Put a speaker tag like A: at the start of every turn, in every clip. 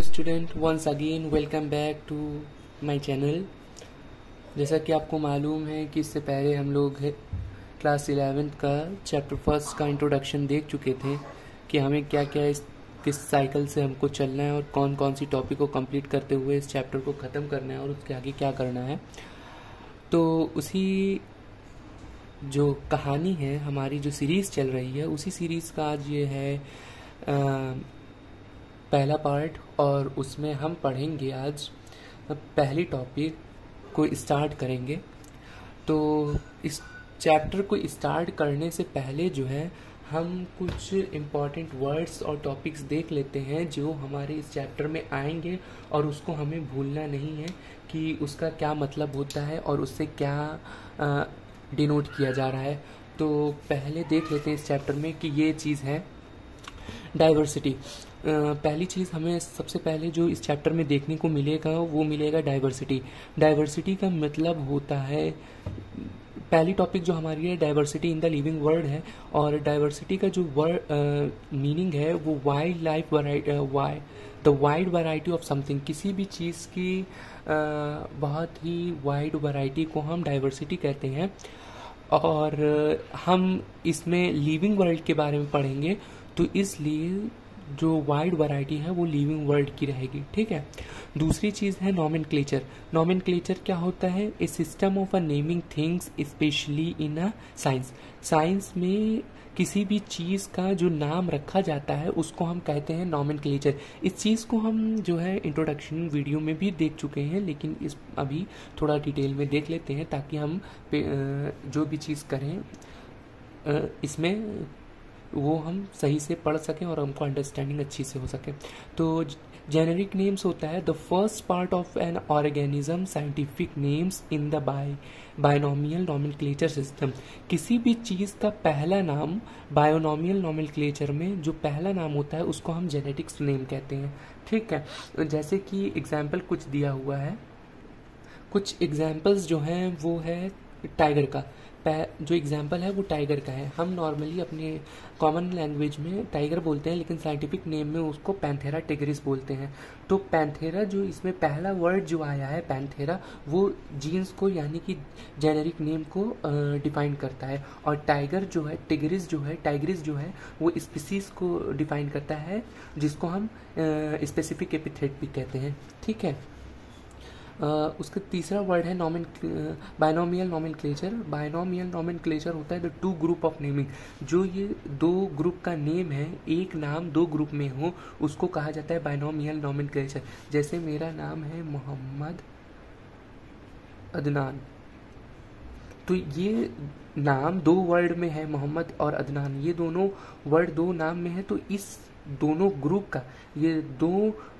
A: Student, once again welcome back to my channel. जैसा कि आपको मालूम है कि इससे पहले हम लोग क्लास 11th का चैप्टर फर्स्ट का इंट्रोडक्शन देख चुके थे कि हमें क्या क्या किस साइकिल से हमको चलना है और कौन कौन सी टॉपिक को कंप्लीट करते हुए इस चैप्टर को ख़त्म करना है और उसके आगे क्या करना है। तो उसी जो कहानी है, हमारी जो सीरीज़ चल रही है, उसी सीरीज़ का आज ये है पहला पार्ट। और उसमें हम पढ़ेंगे आज पहली टॉपिक को स्टार्ट करेंगे। तो इस चैप्टर को स्टार्ट करने से पहले जो है हम कुछ इम्पॉर्टेंट वर्ड्स और टॉपिक्स देख लेते हैं जो हमारे इस चैप्टर में आएंगे और उसको हमें भूलना नहीं है कि उसका क्या मतलब होता है और उससे क्या डिनोट किया जा रहा है। तो पहले देख लेते हैं इस चैप्टर में कि ये चीज़ है डाइवर्सिटी। पहली चीज़ हमें सबसे पहले जो इस चैप्टर में देखने को मिलेगा वो मिलेगा डाइवर्सिटी। डाइवर्सिटी का मतलब होता है, पहली टॉपिक जो हमारी है diversity in the living world है। और डाइवर्सिटी का जो वर्ड मीनिंग है वो wild life the wide variety of something, किसी भी चीज़ की बहुत ही वाइड वैरायटी को हम डाइवर्सिटी कहते हैं। और हम इसमें लिविंग वर्ल्ड के बारे में पढ़ेंगे, तो इसलिए जो वाइड वैरायटी है वो लिविंग वर्ल्ड की रहेगी। ठीक है। दूसरी चीज़ है नॉमेनक्लेचर। नॉमेनक्लेचर क्या होता है? A system of a naming things specially in a science. Science में किसी भी चीज़ का जो नाम रखा जाता है उसको हम कहते हैं नॉमेनक्लेचर। इस चीज़ को हम जो है इंट्रोडक्शन वीडियो में भी देख चुके हैं, लेकिन इस अभी थोड़ा डिटेल में देख लेते हैं ताकि हम जो भी चीज़ करें इसमें वो हम सही से पढ़ सकें और हमको अंडरस्टैंडिंग अच्छी से हो सके। तो जेनेरिक नेम्स होता है the first part of an organism, scientific names in the binomial nomenclature system. किसी भी चीज़ का पहला नाम बायोनोमियल नॉमेनक्लेचर में जो पहला नाम होता है उसको हम जेनेटिक्स नेम कहते हैं। ठीक है। जैसे कि एग्जाम्पल कुछ दिया हुआ है, कुछ एग्जाम्पल्स जो हैं वो है टाइगर का। जो एग्जाम्पल है वो टाइगर का है। हम नॉर्मली अपने कॉमन लैंग्वेज में टाइगर बोलते हैं, लेकिन साइंटिफिक नेम में उसको पैंथेरा टिग्रिस बोलते हैं। तो पैंथेरा जो इसमें पहला वर्ड जो आया है पैंथेरा, वो जीन्स को यानी कि जेनेरिक नेम को डिफाइन करता है। और टाइगर जो है, टाइग्रिस जो है वो स्पीसीज को डिफाइन करता है, जिसको हम स्पेसिफिक एपिथेट भी कहते हैं। ठीक है। उसका तीसरा वर्ड है बायनोमियल नॉमेनक्लेचर। बायनोमियल नॉमेनक्लेचर होता है the two group of naming. जो ये दो ग्रुप का नेम है, एक नाम दो ग्रुप में हो, उसको कहा जाता है बायनोमियल नॉमेनक्लेचर। जैसे मेरा नाम है मोहम्मद अदनान, तो ये नाम दो वर्ड में है, मोहम्मद और अदनान, ये दोनों वर्ड दो नाम में है। तो इस दोनों ग्रुप का, ये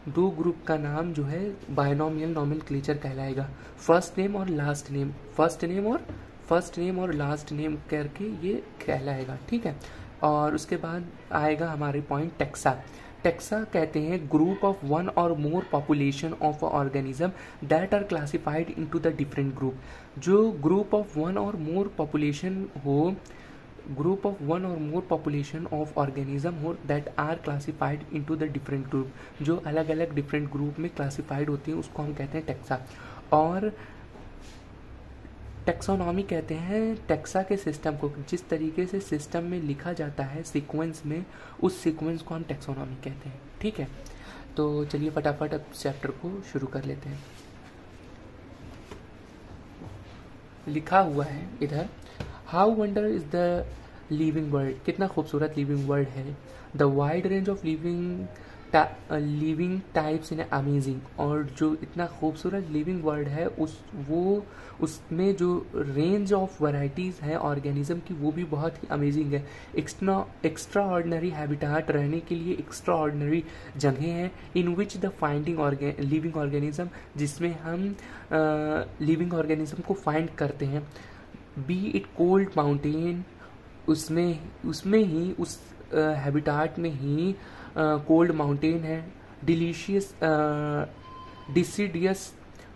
A: दो ग्रुप का नाम जो है बायनोमियल नॉमेनक्लेचर कहलाएगा। फर्स्ट नेम और लास्ट नेम, फर्स्ट नेम और लास्ट नेम करके ये कहलाएगा। ठीक है। और उसके बाद आएगा हमारे पॉइंट टैक्सा। टैक्सा कहते हैं group of one or more population of organism that are classified into the different group. जो group of one or more population हो, group of one or more population of organism हो that are classified into the different group, जो अलग अलग different group में classified होती हैं उसको हम कहते हैं टैक्सा। और टैक्सोनॉमी कहते हैं टैक्सा के सिस्टम को, जिस तरीके से सिस्टम में लिखा जाता है सीक्वेंस में, उस सीक्वेंस को हम टैक्सोनॉमी कहते हैं। ठीक है। तो चलिए फटाफट अब चैप्टर को शुरू कर लेते हैं। लिखा हुआ है इधर, how wonder is the living world. कितना खूबसूरत लिविंग वर्ल्ड है। The wide range of living types in amazing. और जो इतना खूबसूरत लिविंग वर्ल्ड है उसमें जो रेंज ऑफ वैरायटीज़ हैं ऑर्गेनिज्म की, वो भी बहुत ही अमेजिंग है। एक्स्ट्रा ऑर्डिनरी हैबिटाट, रहने के लिए एक्स्ट्रा ऑर्डिनरी जगह हैं। In which the finding living organism, जिसमें हम लिविंग ऑर्गेनिज्म को फाइंड करते हैं। बी इट कोल्ड माउंटेन, उसमें ही उस हैबिटाट में ही कोल्ड माउंटेन है।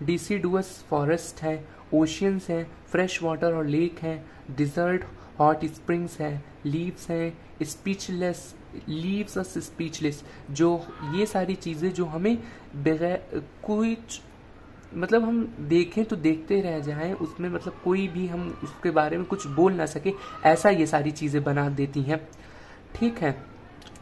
A: डिसीडुअस फॉरेस्ट है, ओशियंस हैं, फ्रेश वाटर और लेक हैं, डिजर्ट हॉट स्प्रिंग्स है, लीव्स हैं, स्पीचलेस, लीव्स अस स्पीचलेस, जो ये सारी चीज़ें जो हमें बगैर कुछ मतलब हम देखें तो देखते रह जाएं, उसमें मतलब कोई भी हम उसके बारे में कुछ बोल ना सके, ऐसा ये सारी चीज़ें बना देती हैं। ठीक है।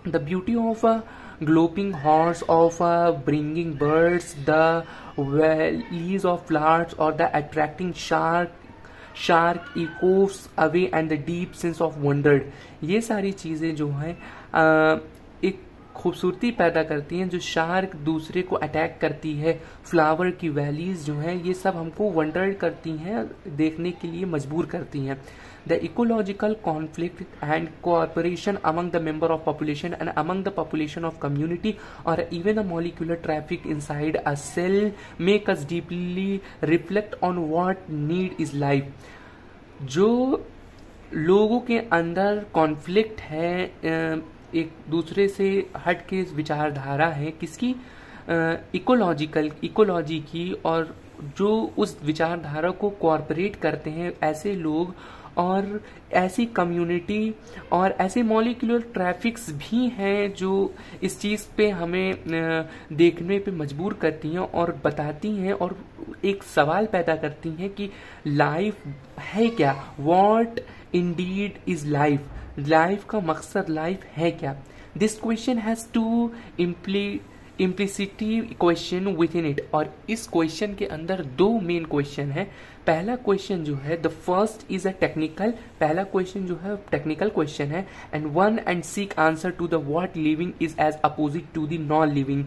A: The beauty of a galloping horse, of a bringing birds, the valleys of flowers और the attracting shark echoes away and the deep sense of wonder, ये सारी चीज़ें जो हैं एक खूबसूरती पैदा करती हैं, जो शार्क दूसरे को अटैक करती है, फ्लावर की वैलीज जो हैं ये सब हमको वंडर करती हैं, देखने के लिए मजबूर करती हैं। The ecological conflict and cooperation among the member of population and among the population of community और even the molecular traffic inside a cell make us deeply reflect on what need is life. जो लोगों के अंदर conflict है, एक दूसरे से हट के विचारधारा है, किसकी? इकोलॉजी की, और जो उस विचारधारा को कॉर्पोरेट करते हैं ऐसे लोग और ऐसी कम्युनिटी और ऐसे मॉलिक्यूलर ट्रैफिक्स भी हैं जो इस चीज़ पे हमें देखने पे मजबूर करती हैं और बताती हैं और एक सवाल पैदा करती हैं कि लाइफ है क्या, what indeed is life, life का मकसद लाइफ है क्या। This question has two implicit question within it, और इस क्वेश्चन के अंदर दो मेन क्वेश्चन है। पहला क्वेश्चन जो है the first is a technical, पहला क्वेश्चन जो है टेक्निकल क्वेश्चन है, and one and seek answer to the what living is as opposite to the non living.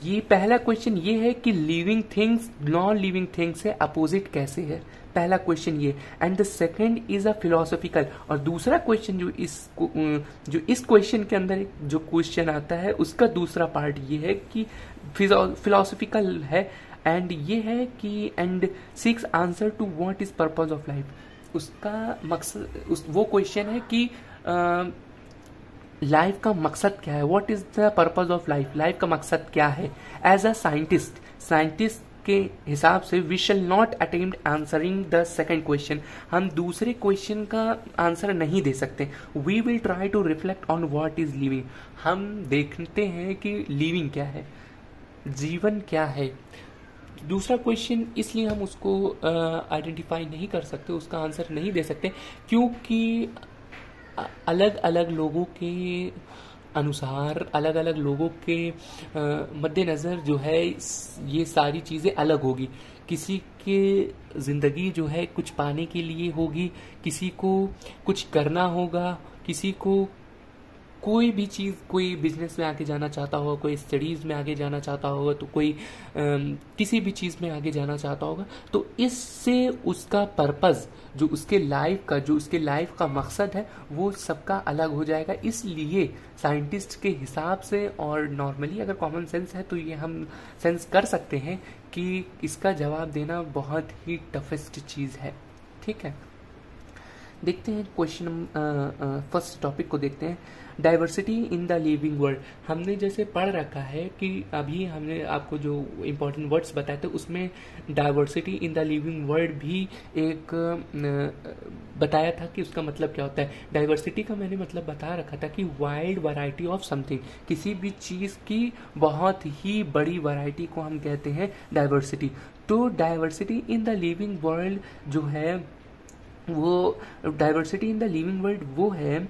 A: ये पहला क्वेश्चन ये है कि living things non living things से अपोजिट कैसे है, पहला क्वेश्चन ये। And the second is a philosophical, और दूसरा क्वेश्चन जो इस क्वेश्चन के अंदर जो क्वेश्चन आता है उसका दूसरा पार्ट ये है कि फिलोसॉफिकल है, एंड ये है कि and seeks answer to what is purpose of life. उसका मकसद वो क्वेश्चन है कि लाइफ का मकसद क्या है, what is the purpose of life, life का मकसद क्या है। एज अ साइंटिस्ट के हिसाब से we shall not attempt answering the second question, हम दूसरे क्वेश्चन का आंसर नहीं दे सकते। We will try to reflect on what is living, हम देखते हैं कि लिविंग क्या है, जीवन क्या है। दूसरा क्वेश्चन इसलिए हम उसको आइडेंटिफाई नहीं कर सकते, उसका आंसर नहीं दे सकते, क्योंकि अलग अलग लोगों के अनुसार, अलग अलग लोगों के मद्देनज़र जो है ये सारी चीज़ें अलग होगी। किसी के ज़िंदगी जो है कुछ पाने के लिए होगी, किसी को कुछ करना होगा, किसी को कोई भी चीज़, कोई बिजनेस में आगे जाना चाहता होगा, कोई स्टडीज़ में आगे जाना चाहता होगा, तो कोई किसी भी चीज़ में आगे जाना चाहता होगा। तो इससे उसका पर्पज़, जो उसके लाइफ का मकसद है, वो सबका अलग हो जाएगा। इसलिए साइंटिस्ट के हिसाब से, और नॉर्मली अगर कॉमन सेंस है तो ये हम सेंस कर सकते हैं कि इसका जवाब देना बहुत ही टफेस्ट चीज़ है। ठीक है, देखते हैं क्वेश्चन, फर्स्ट टॉपिक को देखते हैं। Diversity in the living world, हमने जैसे पढ़ रखा है कि अभी हमने आपको जो इम्पोर्टेंट वर्ड्स बताए थे उसमें diversity in the living world भी एक बताया था कि उसका मतलब क्या होता है। डाइवर्सिटी का मैंने मतलब बता रखा था कि वाइड वैरायटी ऑफ समथिंग, किसी भी चीज़ की बहुत ही बड़ी वैरायटी को हम कहते हैं डाइवर्सिटी। तो diversity in the living world जो है, वो diversity in the living world वो है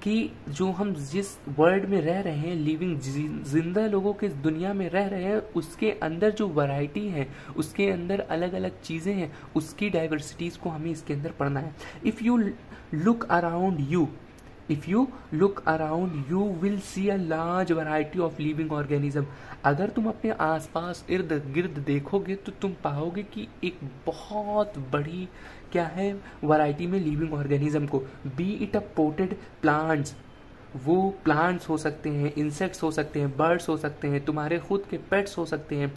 A: कि जो हम जिस वर्ल्ड में रह रहे हैं, लिविंग जिंदा लोगों के दुनिया में रह रहे हैं, उसके अंदर जो वैरायटी है, उसके अंदर अलग अलग चीज़ें हैं, उसकी डाइवर्सिटीज़ को हमें इसके अंदर पढ़ना है। If you look around you will see a large variety of living organism. अगर तुम अपने आसपास इर्द गिर्द देखोगे तो तुम पाओगे कि एक बहुत बड़ी क्या है वैरायटी में लिविंग ऑर्गेनिज्म को, B it a potted plants, वो प्लांट्स हो सकते हैं, इंसेक्ट्स हो सकते हैं, बर्ड्स हो सकते हैं, तुम्हारे खुद के पेट्स हो सकते हैं,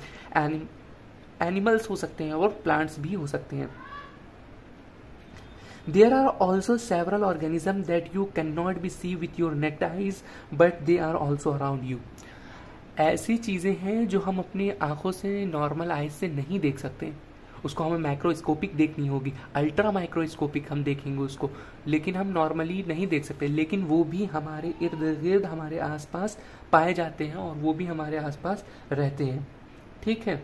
A: एनिमल्स हो सकते हैं, और प्लांट्स भी हो सकते हैं। There are also several organisms that you cannot be see with your naked eyes, but they are also around you. ऐसी चीज़ें हैं जो हम अपनी आँखों से, नॉर्मल आइज से नहीं देख सकते, उसको हमें माइक्रोस्कोपिक देखनी होगी, अल्ट्रा माइक्रोस्कोपिक हम देखेंगे उसको, लेकिन हम नॉर्मली नहीं देख सकते, लेकिन वो भी हमारे इर्द गिर्द हमारे आसपास पाए जाते हैं और वो भी हमारे आसपास रहते हैं। ठीक है।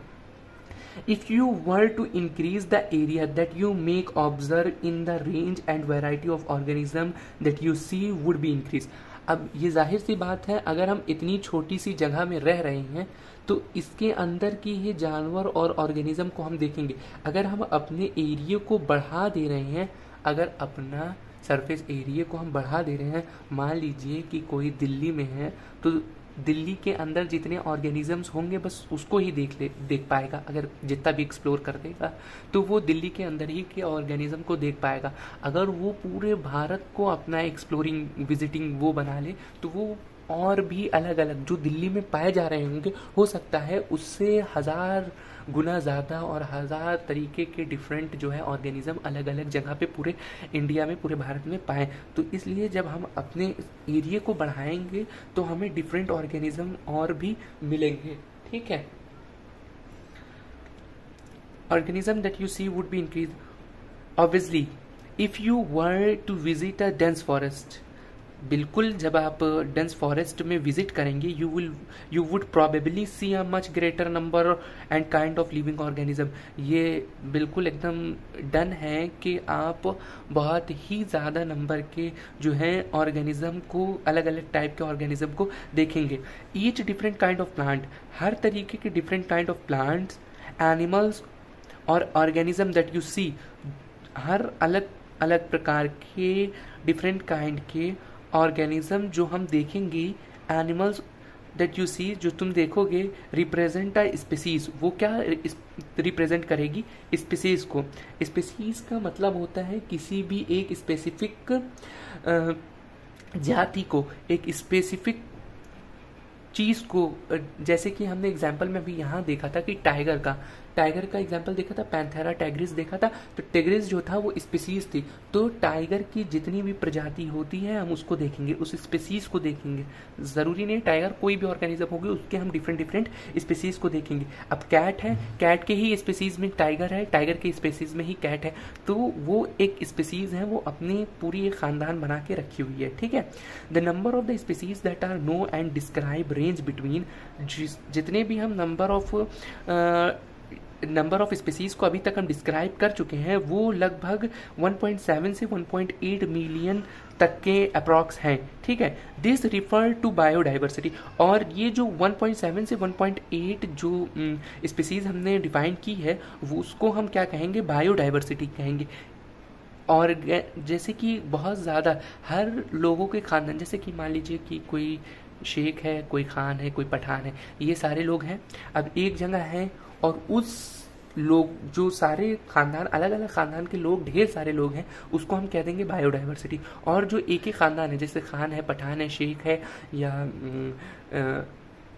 A: If you were to increase the area that you make observe in the range and variety of organism that you see would be increased. अब ये जाहिर सी बात है, अगर हम इतनी छोटी सी जगह में रह रहे हैं तो इसके अंदर की ये जानवर और ऑर्गेनिज्म को हम देखेंगे। अगर हम अपने एरिया को बढ़ा दे रहे हैं, अगर अपना सरफेस एरिया को हम बढ़ा दे रहे हैं, मान लीजिए कि कोई दिल्ली में है तो दिल्ली के अंदर जितने ऑर्गेनिजम्स होंगे बस उसको ही देख पाएगा। अगर जितना भी एक्सप्लोर कर देगा तो वो दिल्ली के अंदर ही के ऑर्गेनिज्म को देख पाएगा। अगर वो पूरे भारत को अपना एक्सप्लोरिंग विजिटिंग वो बना ले तो वो और भी अलग अलग जो दिल्ली में पाए जा रहे होंगे, हो सकता है उससे 1000 गुना ज़्यादा और 1000 तरीके के डिफरेंट जो है ऑर्गेनिज्म अलग अलग जगह पे पूरे इंडिया में, पूरे भारत में पाएँ। तो इसलिए जब हम अपने एरिया को बढ़ाएंगे तो हमें डिफरेंट ऑर्गेनिज्म और भी मिलेंगे। ठीक है। Organism that you see would be increase obviously if you were to visit a dense forest. बिल्कुल, जब आप डेंस फॉरेस्ट में विजिट करेंगे you would probably see a much greater number and kind of living organism. ये बिल्कुल एकदम done है कि आप बहुत ही ज़्यादा नंबर के जो हैं ऑर्गेनिज्म को, अलग अलग टाइप के ऑर्गेनिज्म को देखेंगे। Each different kind of plant, हर तरीके के different kind of plants, animals और ऑर्गेनिज्म दैट यू सी, हर अलग अलग प्रकार के डिफरेंट काइंड के ऑर्गेनिज्म जो हम देखेंगे, एनिमल्स दैट यू सी जो तुम देखोगे, रिप्रेजेंट अ स्पीसीज। वो क्या रिप्रेजेंट करेगी? स्पीसीज को। स्पीसीज का मतलब होता है किसी भी एक स्पेसिफिक जाति को, एक स्पेसिफिक चीज को। जैसे कि हमने एग्जाम्पल में भी यहाँ देखा था कि टाइगर का एग्जाम्पल देखा था, पैंथेरा टाइग्रिस देखा था। तो टाइग्रिस जो था वो स्पीसीज थी, तो टाइगर की जितनी भी प्रजाति होती है हम उसको देखेंगे, उस स्पीसीज को देखेंगे। जरूरी नहीं टाइगर, कोई भी ऑर्गेनिज्म होगी उसके हम डिफरेंट स्पीसीज को देखेंगे। अब कैट है, कैट के ही स्पीसीज में टाइगर है, टाइगर के स्पीसीज में ही कैट है, तो वो एक स्पीसीज है, वो अपनी पूरी एक खानदान बना के रखी हुई है। ठीक है। The number of the species that are known and describe range between, जितने भी हम नंबर ऑफ स्पीसीज को अभी तक हम डिस्क्राइब कर चुके हैं वो लगभग 1.7 से 1.8 मिलियन तक के अप्रॉक्स हैं। ठीक है। दिस रिफर टू बायोडाइवर्सिटी, और ये जो 1.7 से 1.8 जो स्पीसीज हमने डिफाइन की है वो उसको हम क्या कहेंगे? बायोडाइवर्सिटी कहेंगे। और जैसे कि बहुत ज़्यादा हर लोगों के खानदान, जैसे कि मान लीजिए कि कोई शेख है, कोई खान है, कोई पठान है, ये सारे लोग हैं। अब एक जगह है और उस लोग जो सारे खानदान, अलग अलग खानदान के लोग, ढेर सारे लोग हैं, उसको हम कह देंगे बायोडाइवर्सिटी। और जो एक ही खानदान है, जैसे खान है, पठान है, शेख है, या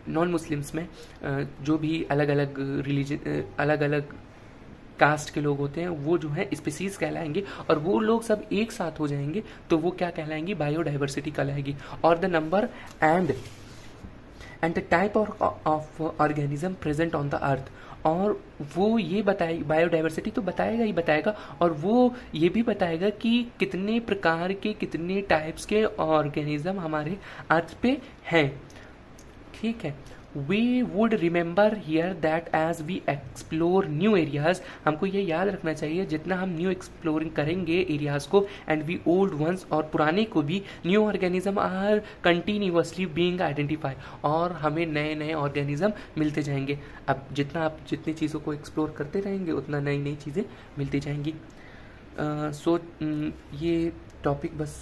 A: नॉन मुस्लिम्स में जो भी अलग अलग रिलीजन, अलग अलग कास्ट के लोग होते हैं, वो जो है स्पीसीज कहलाएंगे। और वो लोग सब एक साथ हो जाएंगे तो वो क्या कहलाएंगी? बायोडाइवर्सिटी कहलाएगी। और the number and the type of organism present on the earth, और वो ये बताए, बायोडाइवर्सिटी तो बताएगा ही बताएगा, और वो ये भी बताएगा कि कितने प्रकार के, कितने टाइप्स के ऑर्गेनिज्म हमारे अर्थ पे हैं। ठीक है। We would remember here that as we explore new areas, हमको ये याद रखना चाहिए जितना हम न्यू एक्सप्लोरिंग करेंगे एरियाज को, एंड वी ओल्ड वंस, और पुराने को भी, new organism are continuously being identify, और हमें नए नए ऑर्गेनिज्म मिलते जाएंगे। अब जितना आप जितनी चीज़ों को एक्सप्लोर करते रहेंगे उतना नई नई चीज़ें मिलती जाएंगी। ये टॉपिक बस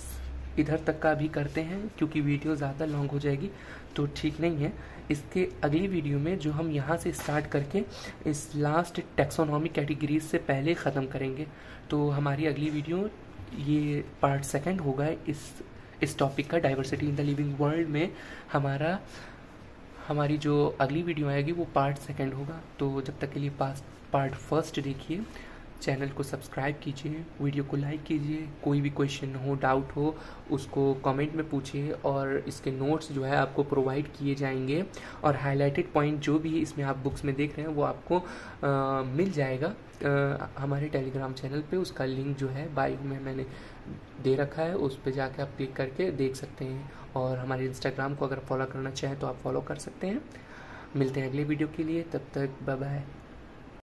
A: इधर तक का भी करते हैं क्योंकि वीडियो ज़्यादा लॉन्ग हो जाएगी तो ठीक नहीं है। इसके अगली वीडियो में जो हम यहाँ से स्टार्ट करके इस लास्ट टैक्सोनॉमी कैटेगरीज से पहले ख़त्म करेंगे, तो हमारी अगली वीडियो ये पार्ट 2 होगा इस टॉपिक का, diversity in the living world में। हमारी जो अगली वीडियो आएगी वो पार्ट 2 होगा। तो जब तक के लिए पार्ट 1 देखिए। चैनल को सब्सक्राइब कीजिए, वीडियो को लाइक कीजिए। कोई भी क्वेश्चन हो, डाउट हो, उसको कमेंट में पूछिए और इसके नोट्स जो है आपको प्रोवाइड किए जाएंगे और हाईलाइटेड पॉइंट जो भी इसमें आप बुक्स में देख रहे हैं वो आपको मिल जाएगा हमारे टेलीग्राम चैनल पे। उसका लिंक जो है बायो में मैंने दे रखा है, उस पर जाके आप क्लिक करके देख सकते हैं। और हमारे इंस्टाग्राम को अगर फॉलो करना चाहें तो आप फॉलो कर सकते हैं। मिलते हैं अगले वीडियो के लिए, तब तक बाय बाय।